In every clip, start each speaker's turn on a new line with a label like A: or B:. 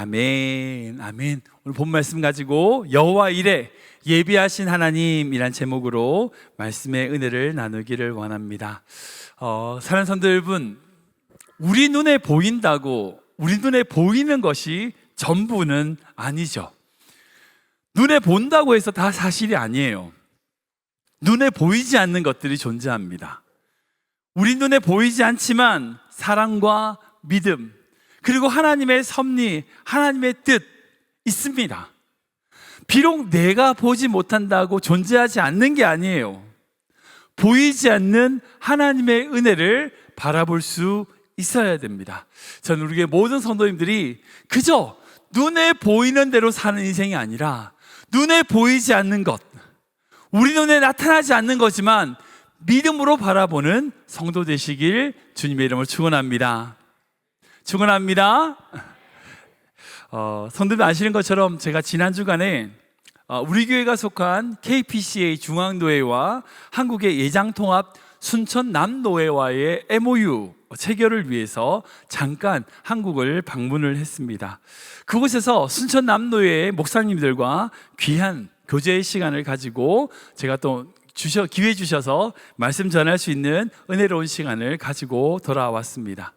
A: 아멘, 아멘. 오늘 본 말씀 가지고 여호와 이레 예비하신 하나님이란 제목으로 말씀의 은혜를 나누기를 원합니다. 사랑하는 성도 여러분, 우리 눈에 보인다고 우리 눈에 보이는 것이 전부는 아니죠. 눈에 본다고 해서 다 사실이 아니에요. 눈에 보이지 않는 것들이 존재합니다. 우리 눈에 보이지 않지만 사랑과 믿음, 그리고 하나님의 섭리, 하나님의 뜻 있습니다. 비록 내가 보지 못한다고 존재하지 않는 게 아니에요. 보이지 않는 하나님의 은혜를 바라볼 수 있어야 됩니다. 저는 우리 모든 성도님들이 그저 눈에 보이는 대로 사는 인생이 아니라 눈에 보이지 않는 것, 우리 눈에 나타나지 않는 거지만 믿음으로 바라보는 성도 되시길 주님의 이름으로 축원합니다. 축원합니다. 성도들 아시는 것처럼 제가 지난 주간에 우리 교회가 속한 KPCA 중앙노회와 한국의 예장통합 순천남노회와의 MOU 체결을 위해서 잠깐 한국을 방문을 했습니다. 그곳에서 순천남노회의 목사님들과 귀한 교제의 시간을 가지고 제가 또 기회 주셔서 말씀 전할 수 있는 은혜로운 시간을 가지고 돌아왔습니다.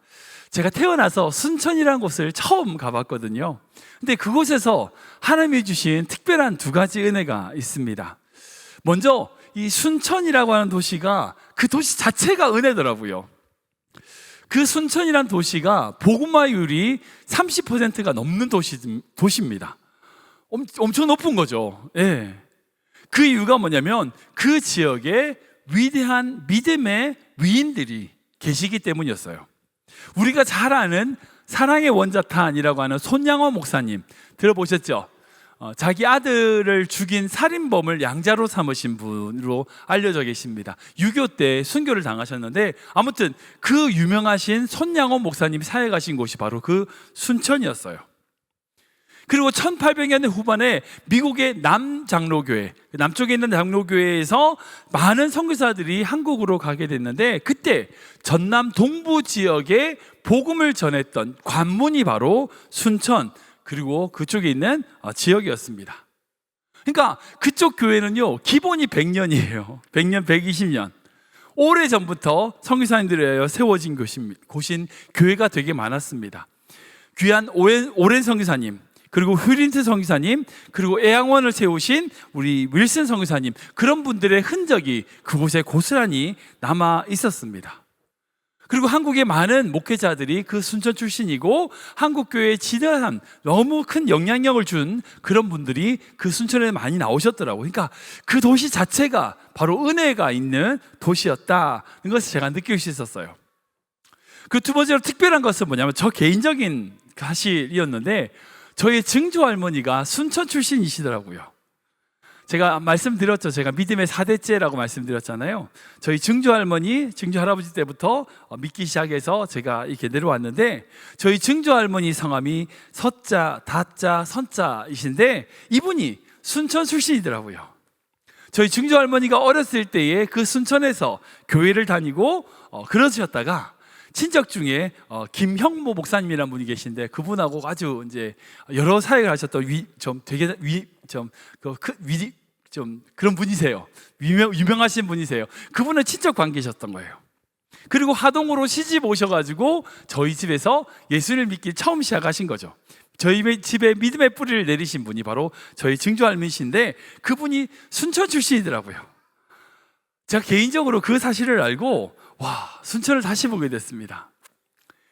A: 제가 태어나서 순천이라는 곳을 처음 가봤거든요. 근데 그곳에서 하나님이 주신 특별한 두 가지 은혜가 있습니다. 먼저 이 순천이라고 하는 도시가 그 도시 자체가 은혜더라고요. 그 순천이라는 도시가 복음화율이 30%가 넘는 도시입니다. 엄청 높은 거죠. 예. 그 이유가 뭐냐면 그 지역에 위대한 믿음의 위인들이 계시기 때문이었어요. 우리가 잘 아는 사랑의 원자탄이라고 하는 손양원 목사님 들어보셨죠? 자기 아들을 죽인 살인범을 양자로 삼으신 분으로 알려져 계십니다. 6.25 때 순교를 당하셨는데 아무튼 그 유명하신 손양원 목사님이 사역하신 곳이 바로 그 순천이었어요. 그리고 1800년대 후반에 미국의 남장로교회, 남쪽에 있는 장로교회에서 많은 선교사들이 한국으로 가게 됐는데 그때 전남 동부 지역에 복음을 전했던 관문이 바로 순천, 그리고 그쪽에 있는 지역이었습니다. 그러니까 그쪽 교회는요 기본이 100년이에요 100년, 120년 오래전부터 선교사님들에 의하여 세워진 곳인 교회가 되게 많았습니다. 귀한 오랜 선교사님, 그리고 휴린트 선교사님, 그리고 애양원을 세우신 우리 윌슨 선교사님, 그런 분들의 흔적이 그곳에 고스란히 남아 있었습니다. 그리고 한국의 많은 목회자들이 그 순천 출신이고 한국교회에 지대한 너무 큰 영향력을 준 그런 분들이 그 순천에 많이 나오셨더라고요. 그러니까 그 도시 자체가 바로 은혜가 있는 도시였다는 것을 제가 느낄 수 있었어요. 그 두 번째로 특별한 것은 뭐냐면 저 개인적인 사실이었는데 저희 증조 할머니가 순천 출신이시더라고요. 제가 말씀드렸죠. 제가 믿음의 4대째라고 말씀드렸잖아요. 저희 증조 할머니, 증조 할아버지 때부터 믿기 시작해서 제가 이렇게 내려왔는데 저희 증조 할머니 성함이 서자, 다자, 선자이신데 이분이 순천 출신이더라고요. 저희 증조 할머니가 어렸을 때에 그 순천에서 교회를 다니고 그러셨다가 친척 중에 김형모 목사님이라는 분이 계신데 그분하고 아주 이제 여러 사역을 하셨던 그런 분이세요. 유명하신 분이세요. 그분은 친척 관계셨던 거예요. 그리고 하동으로 시집 오셔가지고 저희 집에서 예수를 믿기 처음 시작하신 거죠. 저희 집에 믿음의 뿌리를 내리신 분이 바로 저희 증조 할머니신데 그분이 순천 출신이더라고요. 제가 개인적으로 그 사실을 알고 순천을 다시 보게 됐습니다.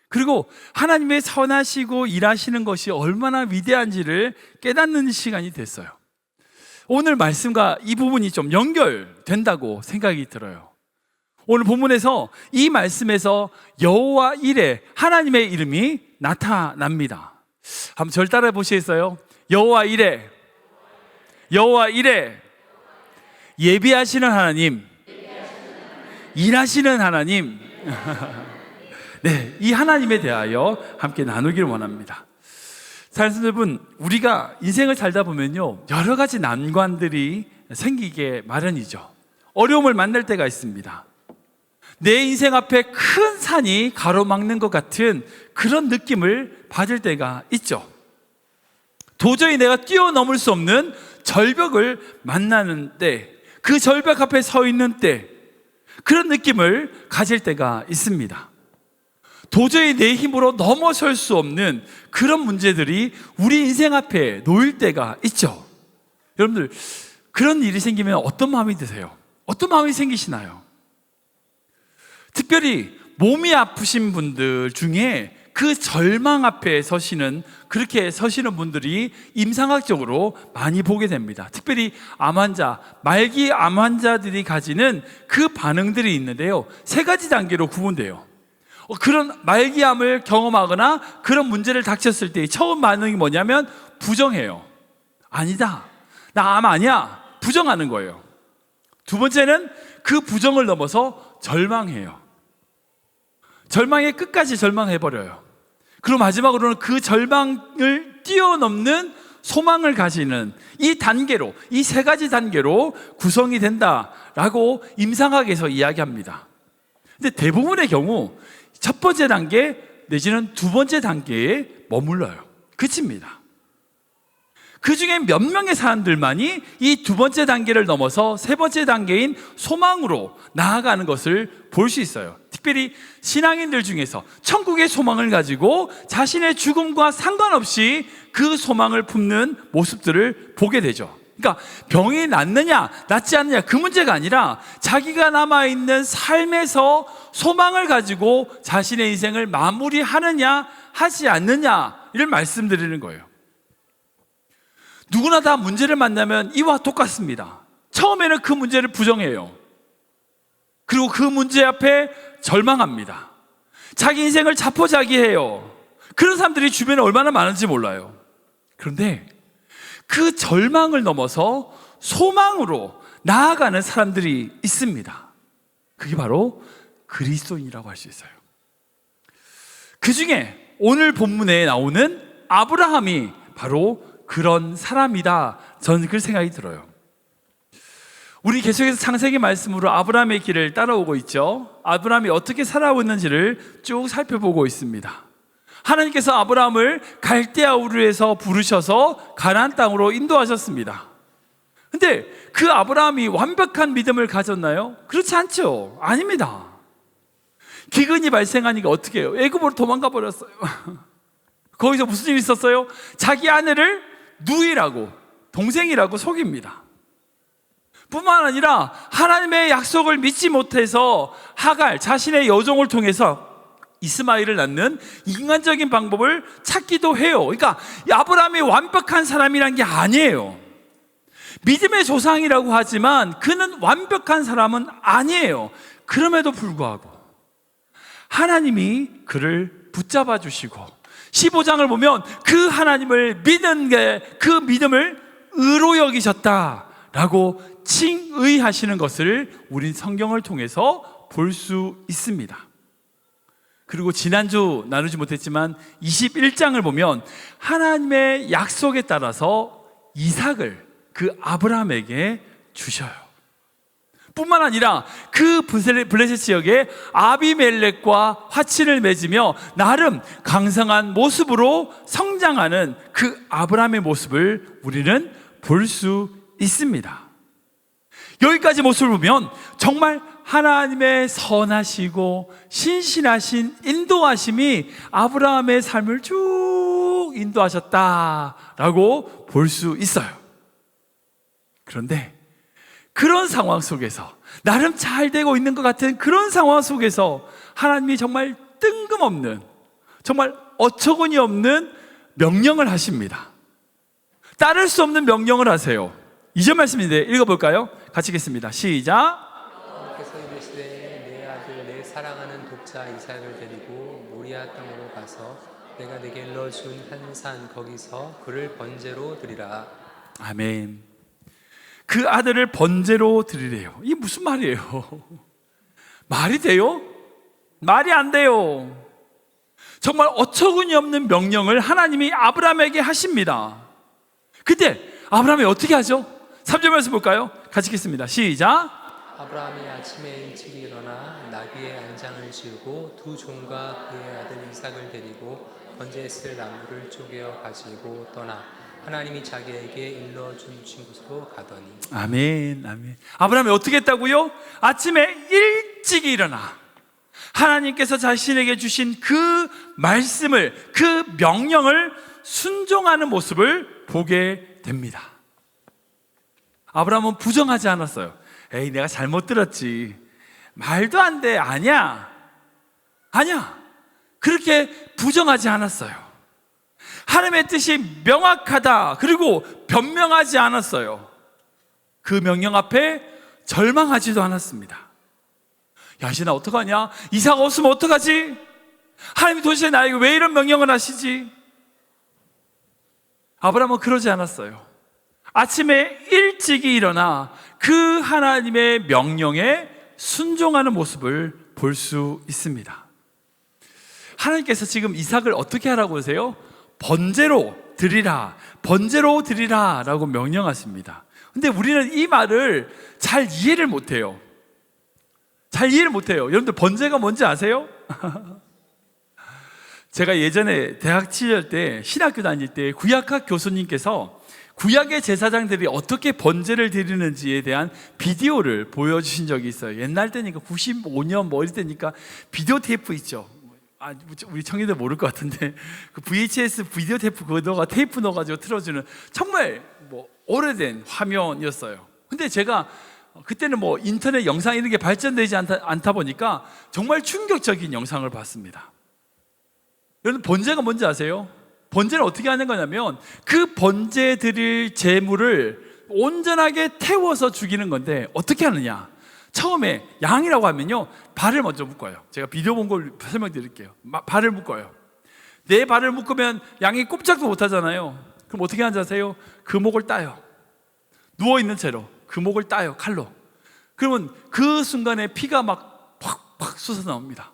A: 그리고 하나님의 선하시고 일하시는 것이 얼마나 위대한지를 깨닫는 시간이 됐어요. 오늘 말씀과 이 부분이 좀 연결된다고 생각이 들어요. 오늘 본문에서 이 말씀에서 여호와 이레 하나님의 이름이 나타납니다. 한번 절 따라 보시겠어요? 여호와 이레, 여호와 이레, 예비하시는 하나님, 일하시는 하나님. 네, 이 하나님에 대하여 함께 나누기를 원합니다. 사랑하는 여러분, 우리가 인생을 살다 보면요 여러 가지 난관들이 생기게 마련이죠. 어려움을 만날 때가 있습니다. 내 인생 앞에 큰 산이 가로막는 것 같은 그런 느낌을 받을 때가 있죠. 도저히 내가 뛰어넘을 수 없는 절벽을 만나는 때, 그 절벽 앞에 서 있는 때, 그런 느낌을 가질 때가 있습니다. 도저히 내 힘으로 넘어설 수 없는 그런 문제들이 우리 인생 앞에 놓일 때가 있죠. 여러분들, 그런 일이 생기면 어떤 마음이 드세요? 어떤 마음이 생기시나요? 특별히 몸이 아프신 분들 중에 그 절망 앞에 그렇게 서시는 분들이 임상학적으로 많이 보게 됩니다. 특별히 암 환자, 말기 암 환자들이 가지는 그 반응들이 있는데요, 3가지 단계로 구분돼요. 그런 말기암을 경험하거나 그런 문제를 닥쳤을 때 처음 반응이 뭐냐면 부정해요. 아니다, 나 암 아니야, 부정하는 거예요. 2번째는 그 부정을 넘어서 절망해요. 절망의 끝까지 절망해버려요. 그리고 마지막으로는 그 절망을 뛰어넘는 소망을 가지는 이 3가지 단계로 구성이 된다라고 임상학에서 이야기합니다. 근데 대부분의 경우 첫 번째 단계 내지는 2번째 단계에 머물러요. 그칩니다. 그 중에 몇 명의 사람들만이 이 2번째 단계를 넘어서 3번째 단계인 소망으로 나아가는 것을 볼 수 있어요. 특별히 신앙인들 중에서 천국의 소망을 가지고 자신의 죽음과 상관없이 그 소망을 품는 모습들을 보게 되죠. 그러니까 병이 낫느냐 낫지 않느냐 그 문제가 아니라 자기가 남아있는 삶에서 소망을 가지고 자신의 인생을 마무리하느냐 하지 않느냐를 말씀드리는 거예요. 누구나 다 문제를 만나면 이와 똑같습니다. 처음에는 그 문제를 부정해요. 그리고 그 문제 앞에 절망합니다. 자기 인생을 자포자기해요. 그런 사람들이 주변에 얼마나 많은지 몰라요. 그런데 그 절망을 넘어서 소망으로 나아가는 사람들이 있습니다. 그게 바로 그리스도인이라고 할 수 있어요. 그 중에 오늘 본문에 나오는 아브라함이 바로 그런 사람이다, 저는 그런 생각이 들어요. 우리 계속해서 창세기 말씀으로 아브라함의 길을 따라오고 있죠. 아브라함이 어떻게 살아오고 있는지를 쭉 살펴보고 있습니다. 하나님께서 아브라함을 갈대아 우르에서 부르셔서 가나안 땅으로 인도하셨습니다. 근데 그 아브라함이 완벽한 믿음을 가졌나요? 그렇지 않죠. 아닙니다. 기근이 발생하니까 어떻게 해요? 애굽으로 도망가 버렸어요. 거기서 무슨 일이 있었어요? 자기 아내를 누이라고, 동생이라고 속입니다. 뿐만 아니라 하나님의 약속을 믿지 못해서 하갈, 자신의 여종을 통해서 이스마엘을 낳는 인간적인 방법을 찾기도 해요. 그러니까 아브라함이 완벽한 사람이란 게 아니에요. 믿음의 조상이라고 하지만 그는 완벽한 사람은 아니에요. 그럼에도 불구하고 하나님이 그를 붙잡아 주시고 15장을 보면 그 하나님을 믿는 게, 그 믿음을 의로 여기셨다라고 칭의하시는 것을 우린 성경을 통해서 볼 수 있습니다. 그리고 지난주 나누지 못했지만 21장을 보면 하나님의 약속에 따라서 이삭을 그 아브라함에게 주셔요. 뿐만 아니라 그 블레셋 지역에 아비멜렉과 화친을 맺으며 나름 강성한 모습으로 성장하는 그 아브라함의 모습을 우리는 볼 수 있습니다. 여기까지 모습을 보면 정말 하나님의 선하시고 신실하신 인도하심이 아브라함의 삶을 쭉 인도하셨다라고 볼 수 있어요. 그런데 그런 상황 속에서 나름 잘 되고 있는 것 같은 그런 상황 속에서 하나님이 정말 뜬금없는, 정말 어처구니 없는 명령을 하십니다. 따를 수 없는 명령을 하세요. 2절 말씀인데 읽어볼까요? 같이 읽겠습니다. 시작.
B: 하나님께서 이르시되 내 아들 내 사랑하는 독자 이삭을 데리고 모리아 땅으로 가서 내가 내게 일러준 한 산 거기서 그를 번제로 드리라.
A: 아멘. 그 아들을 번제로 드리래요. 이게 무슨 말이에요? 말이 돼요? 말이 안 돼요. 정말 어처구니 없는 명령을 하나님이 아브라함에게 하십니다. 그때 아브라함이 어떻게 하죠? 3절 말씀 볼까요? 같이 읽겠습니다. 시작.
B: 아브라함이 아침에 일찍 일어나 나귀의 안장을 지우고 두 종과 그의 아들 이삭을 데리고 번제했을 나무를 쪼개어 가지고 떠나 하나님이 자기에게 일러주신 곳으로 가더니.
A: 아멘, 아멘. 아브라함이 어떻게 했다고요? 아침에 일찍 일어나 하나님께서 자신에게 주신 그 말씀을, 그 명령을 순종하는 모습을 보게 됩니다. 아브라함은 부정하지 않았어요. 에이, 내가 잘못 들었지. 말도 안 돼. 아니야. 그렇게 부정하지 않았어요. 하나님의 뜻이 명확하다. 그리고 변명하지 않았어요. 그 명령 앞에 절망하지도 않았습니다. 야, 이제 나 어떡하냐? 이삭 없으면 어떡하지? 하나님이 도대체 나에게 왜 이런 명령을 하시지? 아브라함은 그러지 않았어요. 아침에 일찍이 일어나 그 하나님의 명령에 순종하는 모습을 볼 수 있습니다. 하나님께서 지금 이삭을 어떻게 하라고 하세요? 번제로 드리라 라고 명령하십니다. 근데 우리는 이 말을 잘 이해를 못해요. 여러분들 번제가 뭔지 아세요? 제가 예전에 대학 시절 때 신학교 다닐 때 구약학 교수님께서 구약의 제사장들이 어떻게 번제를 드리는지에 대한 비디오를 보여주신 적이 있어요. 옛날 때니까 95년 뭐 이럴 때니까 비디오 테이프 있죠. 우리 청년들 모를 것 같은데 그 VHS 비디오 테이프 그거 테이프 넣어가지고 틀어주는 정말 뭐 오래된 화면이었어요. 근데 제가 그때는 뭐 인터넷 영상 이런 게 발전되지 않다 보니까 정말 충격적인 영상을 봤습니다. 여러분, 번제가 뭔지 아세요? 번제는 어떻게 하는 거냐면 그 번제 드릴 제물을 온전하게 태워서 죽이는 건데 어떻게 하느냐? 처음에 양이라고 하면요, 발을 먼저 묶어요. 제가 비디오 본 걸 설명드릴게요. 발을 묶어요. 내 발을 묶으면 양이 꼼짝도 못 하잖아요. 그럼 어떻게 하는지 아세요? 그 목을 따요. 누워있는 채로 그 목을 따요, 칼로. 그러면 그 순간에 피가 막 팍팍 솟아 나옵니다.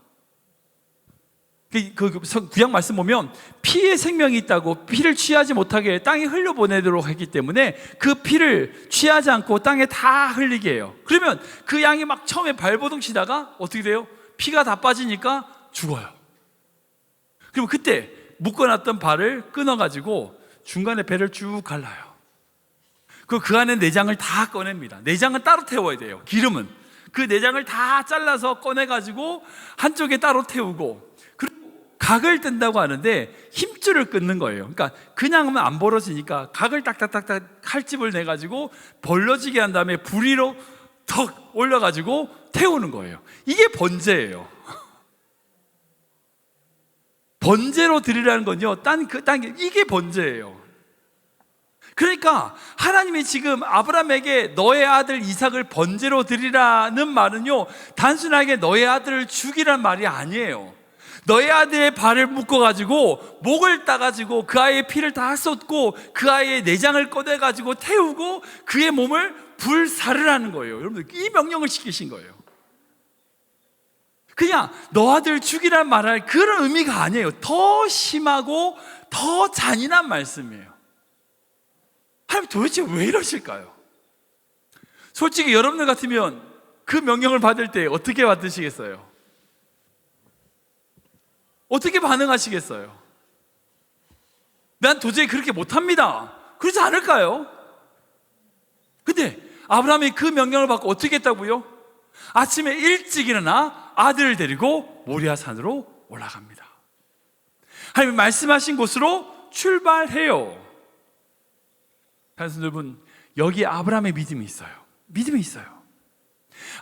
A: 그 구약 말씀 보면 피에 생명이 있다고 피를 취하지 못하게 땅에 흘려보내도록 했기 때문에 그 피를 취하지 않고 땅에 다 흘리게 해요. 그러면 그 양이 막 처음에 발버둥 치다가 어떻게 돼요? 피가 다 빠지니까 죽어요. 그럼 그때 묶어놨던 발을 끊어가지고 중간에 배를 쭉 갈라요. 그 안에 내장을 다 꺼냅니다. 내장은 따로 태워야 돼요. 기름은 그 내장을 다 잘라서 꺼내가지고 한쪽에 따로 태우고, 각을 뜬다고 하는데 힘줄을 끊는 거예요. 그러니까 그냥 하면 안 벌어지니까 각을 딱딱딱딱 칼집을 내가지고 벌러지게 한 다음에 불 위로 턱 올려가지고 태우는 거예요. 이게 번제예요. 번제로 드리라는 건요, 이게 번제예요. 그러니까 하나님이 지금 아브라함에게 너의 아들 이삭을 번제로 드리라는 말은요, 단순하게 너의 아들을 죽이란 말이 아니에요. 너의 아들의 발을 묶어가지고 목을 따가지고 그 아이의 피를 다 쏟고 그 아이의 내장을 꺼내가지고 태우고 그의 몸을 불사르라는 거예요. 여러분들, 이 명령을 시키신 거예요. 그냥 너 아들 죽이란 말할 그런 의미가 아니에요. 더 심하고 더 잔인한 말씀이에요. 하나님 도대체 왜 이러실까요? 솔직히 여러분들 같으면 그 명령을 받을 때 어떻게 받으시겠어요? 어떻게 반응하시겠어요? 난 도저히 그렇게 못합니다. 그러지 않을까요? 근데 아브라함이 그 명령을 받고 어떻게 했다고요? 아침에 일찍 일어나 아들을 데리고 모리아 산으로 올라갑니다. 하나님이 말씀하신 곳으로 출발해요. 여러분, 여기 아브라함의 믿음이 있어요. 믿음이 있어요.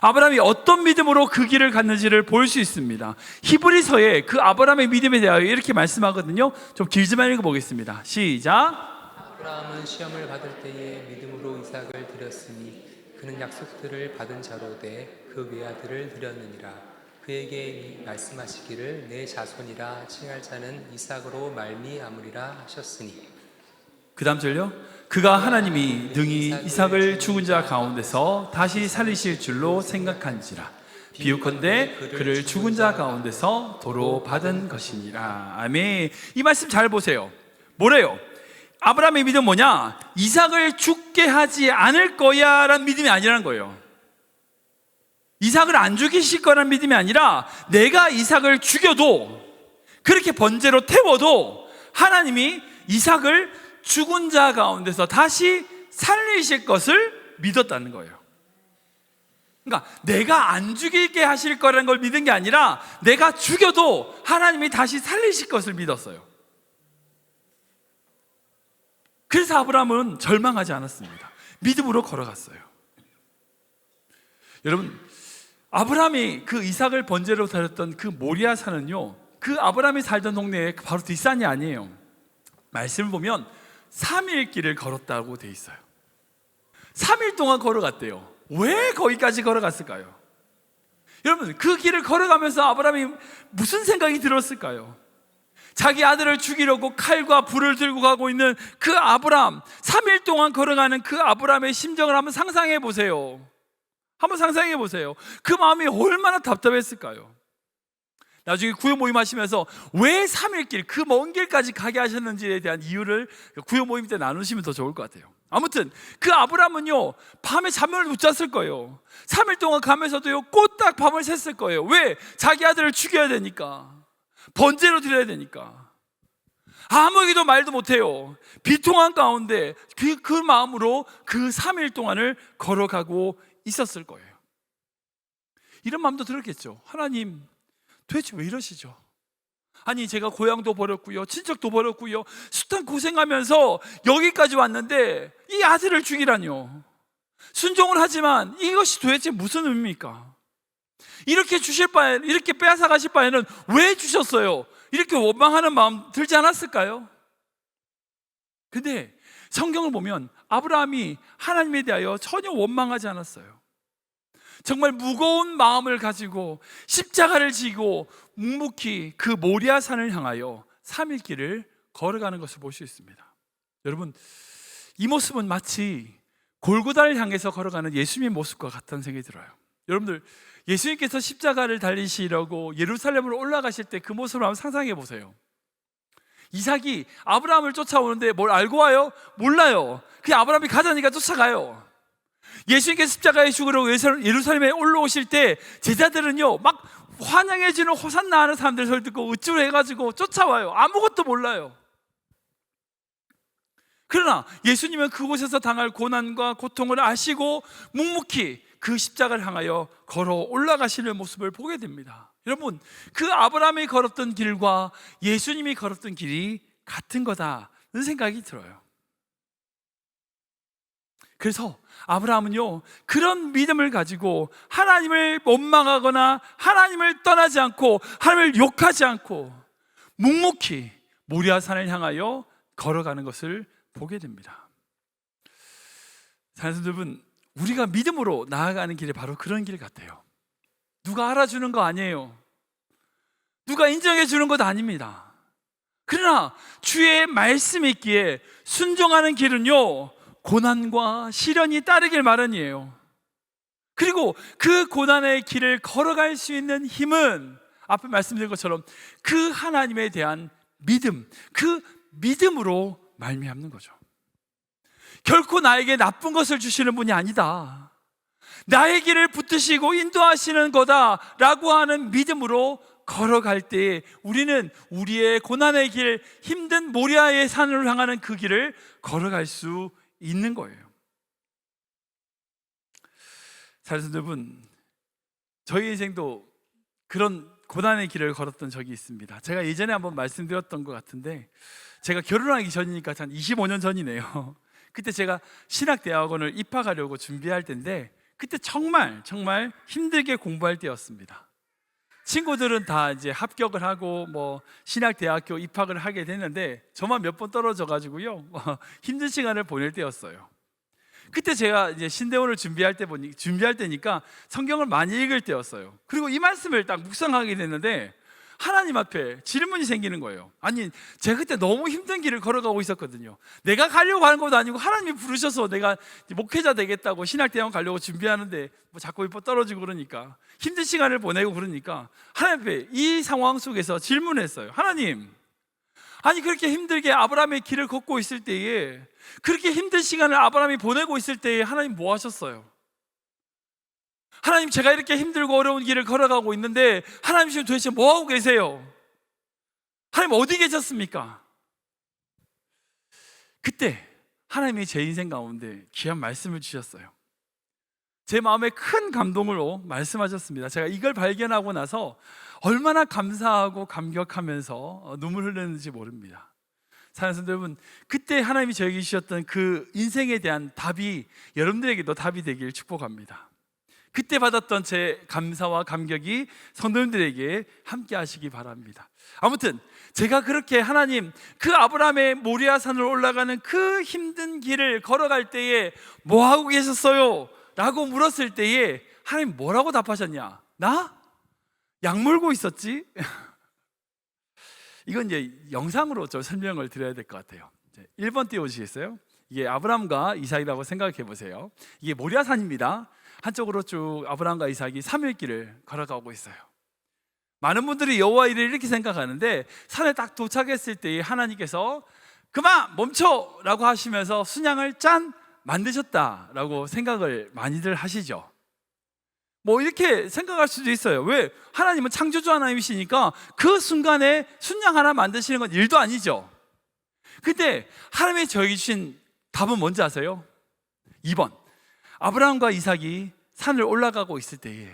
A: 아브라함이 어떤 믿음으로 그 길을 갔는지를 볼 수 있습니다. 히브리서에 그 아브라함의 믿음에 대하여 이렇게 말씀하거든요. 좀 길지만 읽어보겠습니다. 시작.
B: 아브라함은 시험을 받을 때에 믿음으로 이삭을 드렸으니 그는 약속들을 받은 자로 돼 그 외아들을 드렸느니라. 그에게 말씀하시기를 내 자손이라 칭할 자는 이삭으로 말미암으리라 하셨으니.
A: 그 다음 절요. 그가 하나님이 능히 이삭을 죽은 자 가운데서 다시 살리실 줄로 생각한지라. 비유컨대 그를 죽은 자 가운데서 도로 받은 것이니라. 아멘. 이 말씀 잘 보세요. 뭐래요? 아브라함의 믿음은 뭐냐? 이삭을 죽게 하지 않을 거야 라는 믿음이 아니라는 거예요. 이삭을 안 죽이실 거라는 믿음이 아니라 내가 이삭을 죽여도, 그렇게 번제로 태워도 하나님이 이삭을 죽은 자 가운데서 다시 살리실 것을 믿었다는 거예요. 그러니까 내가 안 죽이게 하실 거라는 걸 믿은 게 아니라 내가 죽여도 하나님이 다시 살리실 것을 믿었어요. 그래서 아브라함은 절망하지 않았습니다. 믿음으로 걸어갔어요. 여러분, 아브라함이 그 이삭을 번제로 드렸던 그 모리아 산은요, 그 아브라함이 살던 동네에 바로 뒷산이 아니에요. 말씀을 보면 3일 길을 걸었다고 돼 있어요. 3일 동안 걸어갔대요. 왜 거기까지 걸어갔을까요? 여러분, 그 길을 걸어가면서 아브라함이 무슨 생각이 들었을까요? 자기 아들을 죽이려고 칼과 불을 들고 가고 있는 그 아브라함, 3일 동안 걸어가는 그 아브라함의 심정을 한번 상상해 보세요. 한번 상상해 보세요. 그 마음이 얼마나 답답했을까요? 나중에 구요 모임 하시면서 왜 3일 길, 그 먼 길까지 가게 하셨는지에 대한 이유를 구요 모임 때 나누시면 더 좋을 것 같아요. 아무튼 그 아브라함은요, 밤에 잠을 못 잤을 거예요. 3일 동안 가면서도요, 꼬딱 밤을 샜을 거예요. 왜? 자기 아들을 죽여야 되니까, 번제로 드려야 되니까. 아무에게도 말도 못해요. 비통한 가운데 그 마음으로 그 3일 동안을 걸어가고 있었을 거예요. 이런 마음도 들었겠죠. 하나님, 도대체 왜 이러시죠? 아니, 제가 고향도 버렸고요, 친척도 버렸고요, 숱한 고생하면서 여기까지 왔는데 이 아들을 죽이라뇨. 순종을 하지만 이것이 도대체 무슨 의미입니까? 이렇게 주실 바에, 이렇게 빼앗아 가실 바에는 왜 주셨어요? 이렇게 원망하는 마음 들지 않았을까요? 근데 성경을 보면 아브라함이 하나님에 대하여 전혀 원망하지 않았어요. 정말 무거운 마음을 가지고 십자가를 지고 묵묵히 그 모리아 산을 향하여 3일 길을 걸어가는 것을 볼 수 있습니다. 여러분, 이 모습은 마치 골고다를 향해서 걸어가는 예수님의 모습과 같다는 생각이 들어요. 여러분들, 예수님께서 십자가를 달리시려고 예루살렘으로 올라가실 때 그 모습을 한번 상상해 보세요. 이삭이 아브라함을 쫓아오는데 뭘 알고 와요? 몰라요. 그냥 아브라함이 가자니까 쫓아가요. 예수님께서 십자가에 죽으러 예루살렘에 올라오실 때 제자들은요, 막 환영해주는 호산나 하는 사람들 소리 듣고 으쭈 해가지고 쫓아와요. 아무것도 몰라요. 그러나 예수님은 그곳에서 당할 고난과 고통을 아시고 묵묵히 그 십자가를 향하여 걸어 올라가시는 모습을 보게 됩니다. 여러분, 그 아브라함이 걸었던 길과 예수님이 걸었던 길이 같은 거다는 생각이 들어요. 그래서 아브라함은요, 그런 믿음을 가지고 하나님을 원망하거나 하나님을 떠나지 않고 하나님을 욕하지 않고 묵묵히 모리아산을 향하여 걸어가는 것을 보게 됩니다. 사랑하는 여러분, 우리가 믿음으로 나아가는 길이 바로 그런 길 같아요. 누가 알아주는 거 아니에요. 누가 인정해 주는 것 아닙니다. 그러나 주의 말씀이 있기에 순종하는 길은요, 고난과 시련이 따르길 마련이에요. 그리고 그 고난의 길을 걸어갈 수 있는 힘은 앞에 말씀드린 것처럼 그 하나님에 대한 믿음, 그 믿음으로 말미암는 거죠. 결코 나에게 나쁜 것을 주시는 분이 아니다, 나의 길을 붙드시고 인도하시는 거다라고 하는 믿음으로 걸어갈 때 우리는 우리의 고난의 길, 힘든 모리아의 산으로 향하는 그 길을 걸어갈 수 있는 거예요. 사랑하는 여러분, 저희 인생도 그런 고난의 길을 걸었던 적이 있습니다. 제가 예전에 한번 말씀드렸던 것 같은데, 제가 결혼하기 전이니까 한 25년 전이네요. 그때 제가 신학대학원을 입학하려고 준비할 때인데, 그때 정말 힘들게 공부할 때였습니다. 친구들은 다 이제 합격을 하고 뭐 신학대학교 입학을 하게 됐는데 저만 몇 번 떨어져 가지고요, 힘든 시간을 보낼 때였어요. 그때 제가 이제 신대원을 준비할 때니까 성경을 많이 읽을 때였어요. 그리고 이 말씀을 딱 묵상하게 됐는데 하나님 앞에 질문이 생기는 거예요. 아니, 제가 그때 너무 힘든 길을 걸어가고 있었거든요. 내가 가려고 하는 것도 아니고 하나님이 부르셔서 내가 목회자 되겠다고 신학대학원 가려고 준비하는데 뭐 자꾸 이뻐 떨어지고 그러니까, 힘든 시간을 보내고 그러니까 하나님 앞에 이 상황 속에서 질문했어요. 하나님, 아니 그렇게 힘들게 아브라함의 길을 걷고 있을 때에, 그렇게 힘든 시간을 아브라함이 보내고 있을 때에 하나님 뭐 하셨어요? 하나님, 제가 이렇게 힘들고 어려운 길을 걸어가고 있는데 하나님 지금 도대체 뭐 하고 계세요? 하나님 어디 계셨습니까? 그때 하나님이 제 인생 가운데 귀한 말씀을 주셨어요. 제 마음에 큰 감동으로 말씀하셨습니다. 제가 이걸 발견하고 나서 얼마나 감사하고 감격하면서 눈물 흘렸는지 모릅니다. 사랑하는 성도 여러분, 그때 하나님이 저에게 주셨던 그 인생에 대한 답이 여러분들에게도 답이 되길 축복합니다. 그때 받았던 제 감사와 감격이 성도님들에게 함께 하시기 바랍니다. 아무튼 제가 그렇게 하나님, 그 아브라함의 모리아 산으로 올라가는 그 힘든 길을 걸어갈 때에 뭐 하고 계셨어요? 라고 물었을 때에 하나님 뭐라고 답하셨냐? 나? 약 물고 있었지? 이건 이제 영상으로 좀 설명을 드려야 될 것 같아요. 1번 띄워주시겠어요? 이게 아브라함과 이삭이라고 생각해 보세요. 이게 모리아산입니다. 한쪽으로 쭉 아브라함과 이삭이 3일 길을 걸어가고 있어요. 많은 분들이 여호와 이레 이렇게 생각하는데, 산에 딱 도착했을 때 하나님께서 그만 멈춰! 라고 하시면서 순양을 짠! 만드셨다라고 생각을 많이들 하시죠. 뭐 이렇게 생각할 수도 있어요. 왜? 하나님은 창조주 하나님이시니까 그 순간에 순양 하나 만드시는 건 일도 아니죠. 근데 하나님이 저에게 주신 답은 뭔지 아세요? 2번, 아브라함과 이삭이 산을 올라가고 있을 때에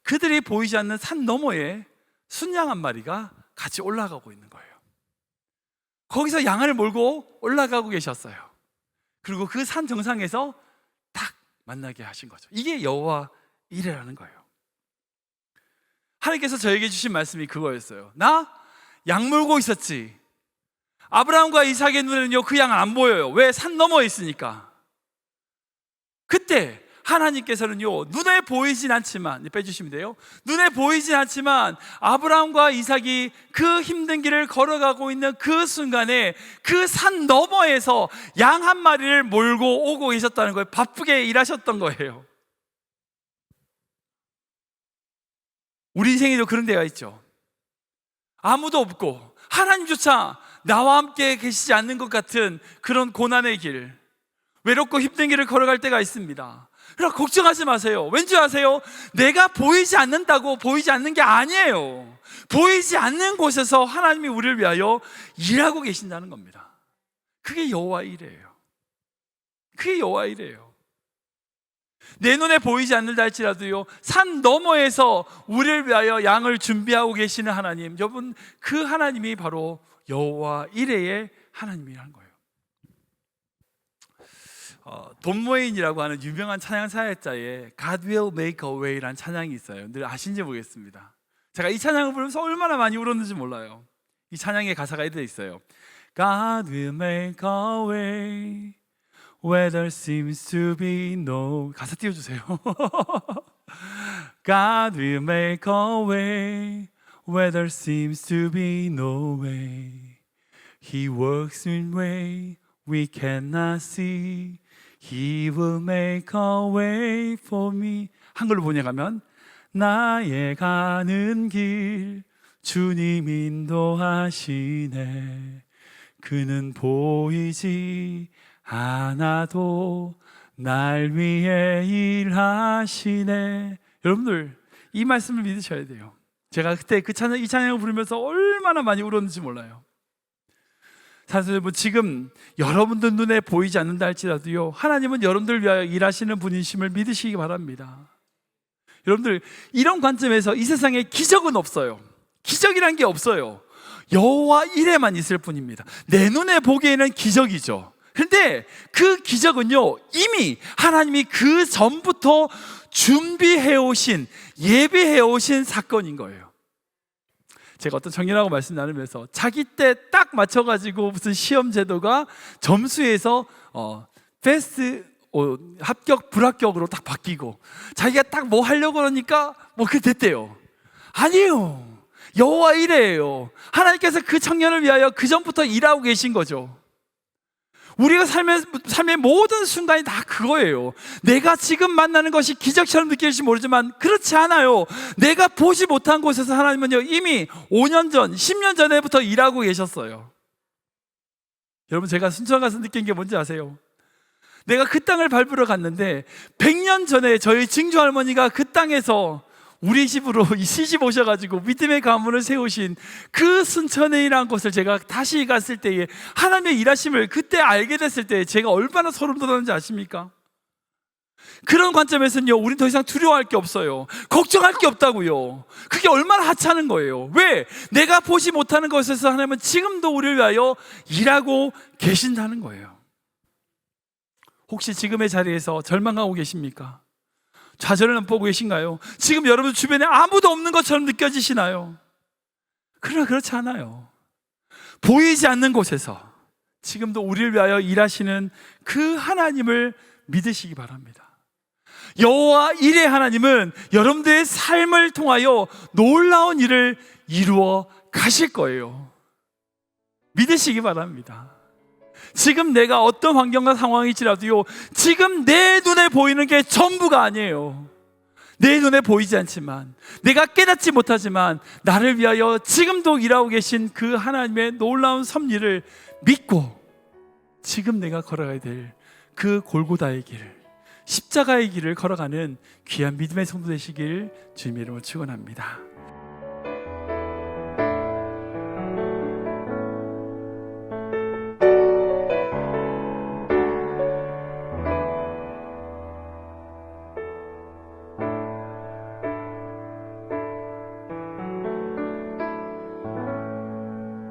A: 그들이 보이지 않는 산 너머에 순양 한 마리가 같이 올라가고 있는 거예요. 거기서 양을 몰고 올라가고 계셨어요. 그리고 그 산 정상에서 딱 만나게 하신 거죠. 이게 여호와 이레라는 거예요. 하나님께서 저에게 주신 말씀이 그거였어요. 나 양 물고 있었지. 아브라함과 이삭의 눈에는요, 그 양은 안 보여요. 왜? 산 너머에 있으니까. 그때 하나님께서는요, 눈에 보이진 않지만, 빼주시면 돼요. 눈에 보이진 않지만 아브라함과 이삭이 그 힘든 길을 걸어가고 있는 그 순간에 그 산 너머에서 양 한 마리를 몰고 오고 계셨다는 거예요. 바쁘게 일하셨던 거예요. 우리 인생에도 그런 데가 있죠. 아무도 없고 하나님조차 나와 함께 계시지 않는 것 같은 그런 고난의 길, 외롭고 힘든 길을 걸어갈 때가 있습니다. 그러나 걱정하지 마세요. 왠지 아세요? 내가 보이지 않는다고 보이지 않는 게 아니에요. 보이지 않는 곳에서 하나님이 우리를 위하여 일하고 계신다는 겁니다. 그게 여호와 이레예요. 그게 여호와 이레예요. 내 눈에 보이지 않는다 할지라도요, 산 너머에서 우리를 위하여 양을 준비하고 계시는 하나님, 여러분, 그 하나님이 바로 여호와 이레의 하나님이라는 거예요. 돈 웨인이라고 하는 유명한 찬양 사역자의 God will make a way라는 찬양이 있어요. 늘 아신지 모르겠습니다. 제가 이 찬양을 부르면서 얼마나 많이 울었는지 몰라요. 이 찬양의 가사가 이렇게 있어요. God will make a way where there seems to be no. 가사 띄워주세요. God will make a way where there seems to be no way. He works in way we cannot see. He will make a way for me. 한글로 번역하면 나의 가는 길 주님 인도하시네. 그는 보이지 않아도 날 위해 일하시네. 여러분들 이 말씀을 믿으셔야 돼요. 제가 그때 이 찬양을 부르면서 얼마나 많이 울었는지 몰라요. 사실 여러분, 지금 여러분들 눈에 보이지 않는다 할지라도요, 하나님은 여러분들 위하여 일하시는 분이심을 믿으시기 바랍니다. 여러분들, 이런 관점에서 이 세상에 기적은 없어요. 기적이란 게 없어요. 여호와 이레만 있을 뿐입니다. 내 눈에 보기에는 기적이죠. 그런데 그 기적은요, 이미 하나님이 그 전부터 준비해 오신, 예비해 오신 사건인 거예요. 제가 어떤 청년하고 말씀 나누면서 자기 때 딱 맞춰가지고 무슨 시험 제도가 점수에서 패스, 합격, 불합격으로 딱 바뀌고 자기가 딱 뭐 하려고 그러니까 뭐 그게 됐대요. 아니에요. 여호와 이레예요. 하나님께서 그 청년을 위하여 그 전부터 일하고 계신 거죠. 우리가 삶의 모든 순간이 다 그거예요. 내가 지금 만나는 것이 기적처럼 느낄지 모르지만 그렇지 않아요. 내가 보지 못한 곳에서 하나님은요, 이미 5년 전, 10년 전에부터 일하고 계셨어요. 여러분, 제가 순천 가서 느낀 게 뭔지 아세요? 내가 그 땅을 밟으러 갔는데 100년 전에 저희 증조 할머니가 그 땅에서 우리 집으로 시집 오셔가지고 믿음의 가문을 세우신 그 순천회라는 곳을 제가 다시 갔을 때에 하나님의 일하심을 그때 알게 됐을 때 제가 얼마나 소름 돋았는지 아십니까? 그런 관점에서는요, 우린 더 이상 두려워할 게 없어요. 걱정할 게 없다고요. 그게 얼마나 하찮은 거예요. 왜? 내가 보지 못하는 것에서 하나님은 지금도 우리를 위하여 일하고 계신다는 거예요. 혹시 지금의 자리에서 절망하고 계십니까? 좌절을 보고 계신가요? 지금 여러분 주변에 아무도 없는 것처럼 느껴지시나요? 그러나 그렇지 않아요. 보이지 않는 곳에서 지금도 우리를 위하여 일하시는 그 하나님을 믿으시기 바랍니다. 여호와 일의 하나님은 여러분들의 삶을 통하여 놀라운 일을 이루어 가실 거예요. 믿으시기 바랍니다. 지금 내가 어떤 환경과 상황일지라도요, 지금 내 눈에 보이는 게 전부가 아니에요. 내 눈에 보이지 않지만, 내가 깨닫지 못하지만 나를 위하여 지금도 일하고 계신 그 하나님의 놀라운 섭리를 믿고 지금 내가 걸어가야 될 그 골고다의 길, 십자가의 길을 걸어가는 귀한 믿음의 성도 되시길 주님의 이름으로 축원합니다.